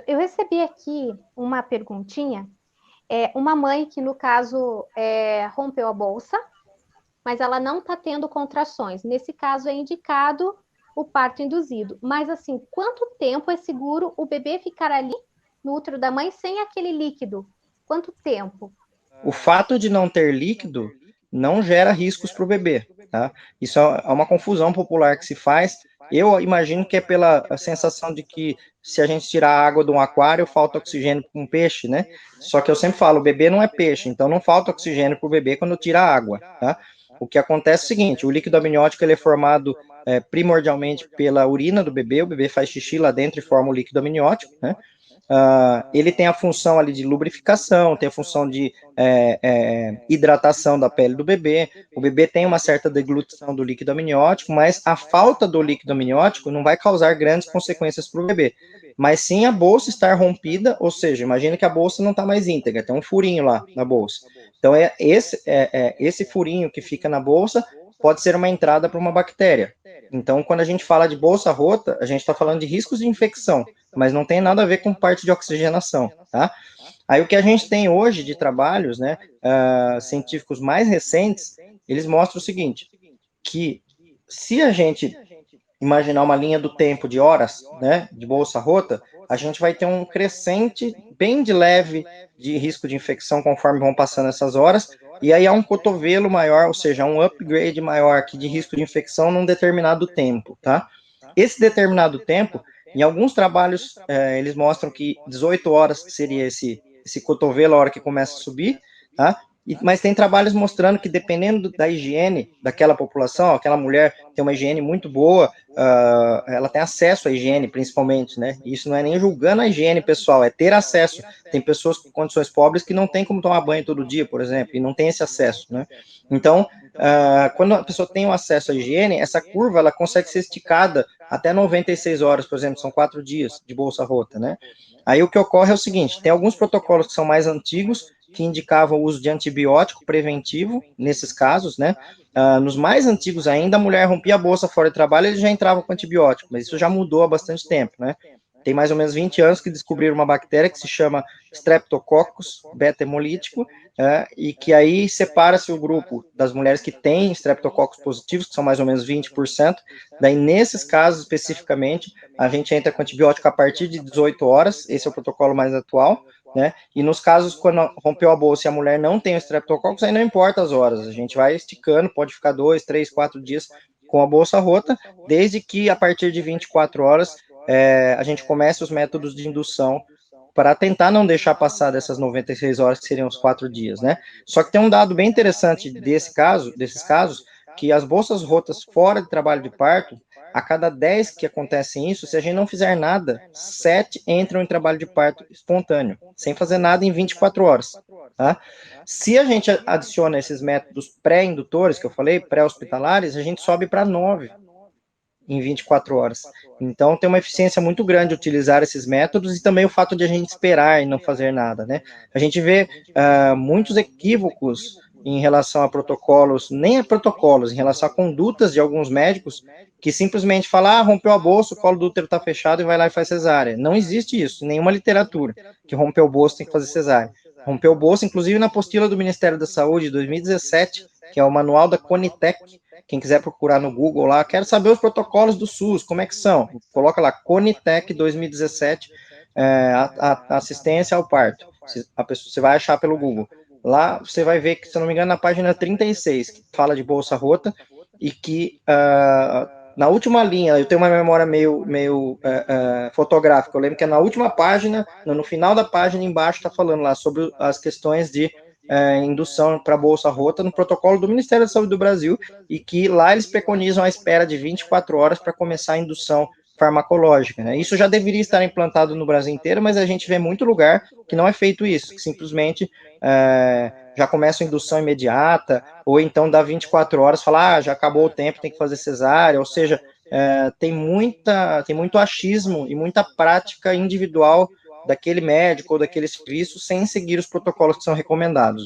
Eu recebi aqui uma perguntinha, uma mãe que, no caso, rompeu a bolsa, mas ela não está tendo contrações. Nesse caso, é indicado o parto induzido. Mas, assim, quanto tempo é seguro o bebê ficar ali no útero da mãe sem aquele líquido? Quanto tempo? O fato de não ter líquido não gera riscos para o bebê, tá? Isso é uma confusão popular que se faz. Eu imagino que é pela sensação de que se a gente tirar a água de um aquário, falta oxigênio para um peixe, né? Só que eu sempre falo, o bebê não é peixe, então não falta oxigênio para o bebê quando tira a água, tá? O que acontece é o seguinte, o líquido amniótico ele é formado primordialmente pela urina do bebê, o bebê faz xixi lá dentro e forma o líquido amniótico, né? Ele tem a função ali de lubrificação, tem a função de hidratação da pele do bebê. O bebê tem uma certa deglutição do líquido amniótico, mas a falta do líquido amniótico não vai causar grandes consequências para o bebê. Mas sim a bolsa estar rompida, ou seja, imagina que a bolsa não está mais íntegra, tem um furinho lá na bolsa. Então, esse furinho que fica na bolsa pode ser uma entrada para uma bactéria. Então, quando a gente fala de bolsa rota, a gente está falando de riscos de infecção, mas não tem nada a ver com parte de oxigenação, tá? Aí o que a gente tem hoje de trabalhos, né, científicos mais recentes, eles mostram o seguinte, que se a gente imaginar uma linha do tempo de horas, né, de bolsa rota, a gente vai ter um crescente bem de leve de risco de infecção conforme vão passando essas horas, e aí há um cotovelo maior, ou seja, um upgrade maior aqui de risco de infecção num determinado tempo, tá? Esse determinado tempo, em alguns trabalhos, eles mostram que 18 horas seria esse cotovelo a hora que começa a subir, tá? Mas tem trabalhos mostrando que dependendo da higiene daquela população, aquela mulher tem uma higiene muito boa, ela tem acesso à higiene, principalmente, né? Isso não é nem julgando a higiene pessoal, é ter acesso. Tem pessoas com condições pobres que não tem como tomar banho todo dia, por exemplo, e não tem esse acesso, né? Então, quando a pessoa tem o acesso à higiene, essa curva ela consegue ser esticada até 96 horas, por exemplo, são 4 dias de bolsa rota, né? Aí o que ocorre é o seguinte, tem alguns protocolos que são mais antigos, que indicavam o uso de antibiótico preventivo, nesses casos, né? Nos mais antigos ainda, a mulher rompia a bolsa fora de trabalho, eles já entravam com antibiótico, mas isso já mudou há bastante tempo, né? Tem mais ou menos 20 anos que descobriram uma bactéria que se chama Streptococcus beta-hemolítico, e que aí separa-se o grupo das mulheres que têm Streptococcus positivos, que são mais ou menos 20%, daí nesses casos especificamente, a gente entra com antibiótico a partir de 18 horas, esse é o protocolo mais atual, né? E nos casos quando rompeu a bolsa e a mulher não tem o Streptococcus, aí não importa as horas, a gente vai esticando, pode ficar 2, 3, 4 dias com a bolsa rota, desde que a partir de 24 horas a gente comece os métodos de indução para tentar não deixar passar dessas 96 horas, que seriam os 4 dias, né? Só que tem um dado bem interessante desses casos, que as bolsas rotas fora de trabalho de parto, a cada 10 que acontecem isso, se a gente não fizer nada, 7 entram em trabalho de parto espontâneo, sem fazer nada em 24 horas, tá? Se a gente adiciona esses métodos pré-indutores, que eu falei, pré-hospitalares, a gente sobe para 9 em 24 horas. Então, tem uma eficiência muito grande utilizar esses métodos e também o fato de a gente esperar e não fazer nada, né? A gente vê muitos equívocos em relação a protocolos, nem a protocolos, em relação a condutas de alguns médicos que simplesmente falam, rompeu a bolsa, o colo do útero está fechado e vai lá e faz cesárea. Não existe isso, em nenhuma literatura, que rompeu o bolso tem que fazer cesárea. Rompeu o bolso, inclusive na apostila do Ministério da Saúde, de 2017, que é o manual da Conitec, quem quiser procurar no Google lá, quero saber os protocolos do SUS, como é que são? Coloca lá, Conitec 2017, assistência ao parto. Você vai achar pelo Google. Lá você vai ver que, se eu não me engano, na página 36, que fala de bolsa rota, e que na última linha, eu tenho uma memória meio fotográfica, eu lembro que é na última página, no final da página embaixo está falando lá sobre as questões de indução para bolsa rota no protocolo do Ministério da Saúde do Brasil, e que lá eles preconizam a espera de 24 horas para começar a indução farmacológica, né? Isso já deveria estar implantado no Brasil inteiro, mas a gente vê muito lugar que não é feito isso, que simplesmente já começa a indução imediata, ou então dá 24 horas, fala, já acabou o tempo, tem que fazer cesárea, ou seja, tem muito achismo e muita prática individual daquele médico ou daquele serviço sem seguir os protocolos que são recomendados.